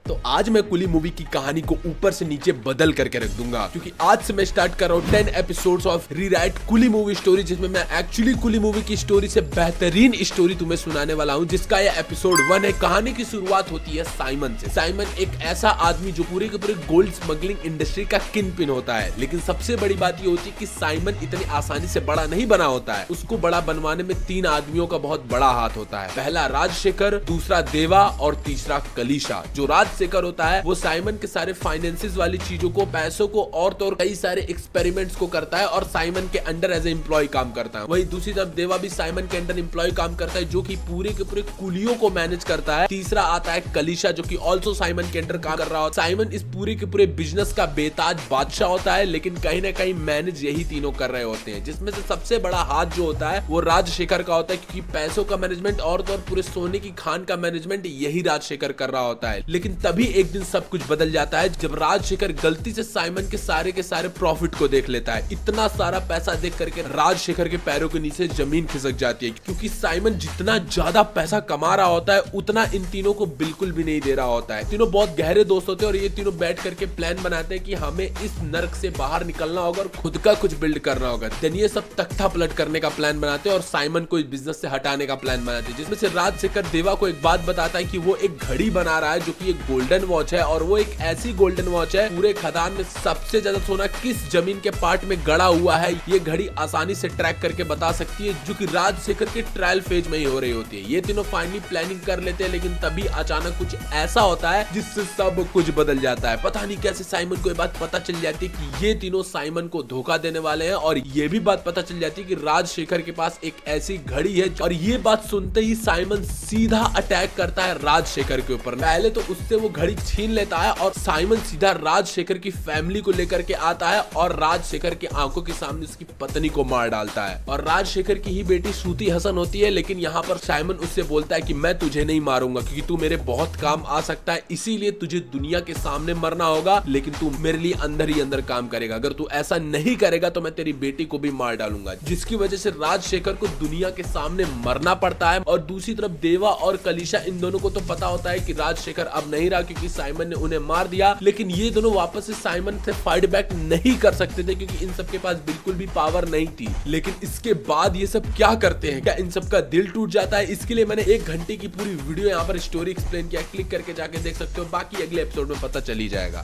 तो आज मैं कुली मूवी की कहानी को ऊपर से नीचे बदल करके रख दूंगा, क्योंकि आज से मैं स्टार्ट कर रहा हूँ 10 episodes of rewrite Coolie movie story, जिसमें मैं एक्चुअली कुली मूवी की स्टोरी से बेहतरीन स्टोरी तुम्हें सुनाने वाला हूँ, जिसका ये एपिसोड 1 है। कहानी की शुरुआत होती है साइमन से। साइमन एक ऐसा आदमी जो पूरे के पूरे गोल्ड स्मगलिंग इंडस्ट्री का किंग पिन होता है, लेकिन सबसे बड़ी बात ये होती है कि साइमन इतनी आसानी से बड़ा नहीं बना होता है। उसको बड़ा बनवाने में 3 आदमियों का बहुत बड़ा हाथ होता है। पहला राजशेखर, दूसरा देवा और तीसरा कलीशा। जो राजशेखर होता है वो साइमन के सारे फाइनेंसेस वाली चीजों को, पैसों को और तो और कई सारे एक्सपेरिमेंट्स को करता है और साइमन के अंडर एज ए एम्प्लॉय काम करता है। वही दूसरी तरफ देवा भी साइमन के अंडर एम्प्लॉय काम करता है, जो कि पूरे के पूरे कुलियों को मैनेज करता है। तीसरा आता है कलीशा, जो कि ऑल्सो साइमन के अंडर काम कर रहा होता है। साइमन इस पूरे के पूरे बिजनेस का बेताज बादशाह होता है, लेकिन कहीं ना कहीं मैनेज यही तीनों कर रहे होते हैं, जिसमें से सबसे बड़ा हाथ जो होता है वो राजशेखर का होता है, क्योंकि पैसों का मैनेजमेंट और तो और पूरे सोने की खान का मैनेजमेंट यही राजशेखर कर रहा होता है। लेकिन तभी एक दिन सब कुछ बदल जाता है, जब राजशेखर गलती से साइमन के सारे प्रॉफिट को देख लेता है। इतना सारा पैसा देख करके राजशेखर के पैरों के नीचे जमीन खिसक जाती है, क्योंकि साइमन जितना ज्यादा पैसा कमा रहा होता है उतना इन तीनों को बिल्कुल भी नहीं दे रहा होता है। तीनों बहुत गहरे दोस्त होते हैं और ये तीनों बैठ करके प्लान बनाते हैं कि हमें इस नर्क से बाहर निकलना होगा और खुद का कुछ बिल्ड करना होगा। देन ये सब तख्ता पलट करने का प्लान बनाते हैं और साइमन को इस बिजनेस से हटाने का प्लान बनाते हैं, जिसमें से राजशेखर देवा को एक बात बताता है कि वो एक घड़ी बना रहा है जो कि एक गोल्डन वॉच है, और वो एक ऐसी गोल्डन वॉच है पूरे खदान में सबसे ज्यादा सोना किस जमीन के पार्ट में गड़ा हुआ है, ये घड़ी आसानी से ट्रैक करके बता सकती है, जो कि राजशेखर के ट्रायल फेज में ही हो रही होती है। ये तीनों फाइनली प्लानिंग कर लेते हैं, लेकिन तभी अचानक कुछ ऐसा होता है जिससे सब कुछ बदल जाता है। पता नहीं कैसे साइमन को ये बात पता चल जाती है कि ये तीनों साइमन को धोखा देने वाले हैं, और ये भी बात पता चल जाती है कि राजशेखर के पास एक ऐसी घड़ी है। और ये बात सुनते ही साइमन सीधा अटैक करता है राजशेखर के ऊपर। पहले तो उससे वो घड़ी छीन लेता है और साइमन सीधा राजशेखर की फैमिली को लेकर के आता है और राजशेखर की आंखों के सामने उसकी पत्नी को मार डालता है। और राजशेखर की ही बेटी श्रुति हसन होती है, लेकिन यहाँ पर साइमन उससे बोलता है कि मैं तुझे नहीं मारूंगा, क्योंकि तू मेरे बहुत काम आ सकता है, इसीलिए तुझे दुनिया के सामने मरना होगा, लेकिन तू मेरे लिए अंदर ही अंदर काम करेगा। अगर तू ऐसा नहीं करेगा तो मैं तेरी बेटी को भी मार डालूंगा, जिसकी वजह से राजशेखर को दुनिया के सामने मरना पड़ता है। और दूसरी तरफ देवा और कलीशा, इन दोनों को तो पता होता है कि राजशेखर अब नहीं रहा, क्योंकि साइमन ने उन्हें मार दिया, लेकिन ये दोनों वापस से साइमन से फाइट बैक नहीं कर सकते थे, क्योंकि इन सब के पास बिल्कुल भी पावर नहीं थी। लेकिन इसके बाद ये सब क्या करते हैं, क्या इन सब का दिल टूट जाता है? इसके लिए मैंने 1 घंटे की पूरी वीडियो यहाँ पर स्टोरी एक्सप्लेन किया, क्लिक करके जाके देख सकते हो, बाकी अगले एपिसोड में पता चल ही जाएगा।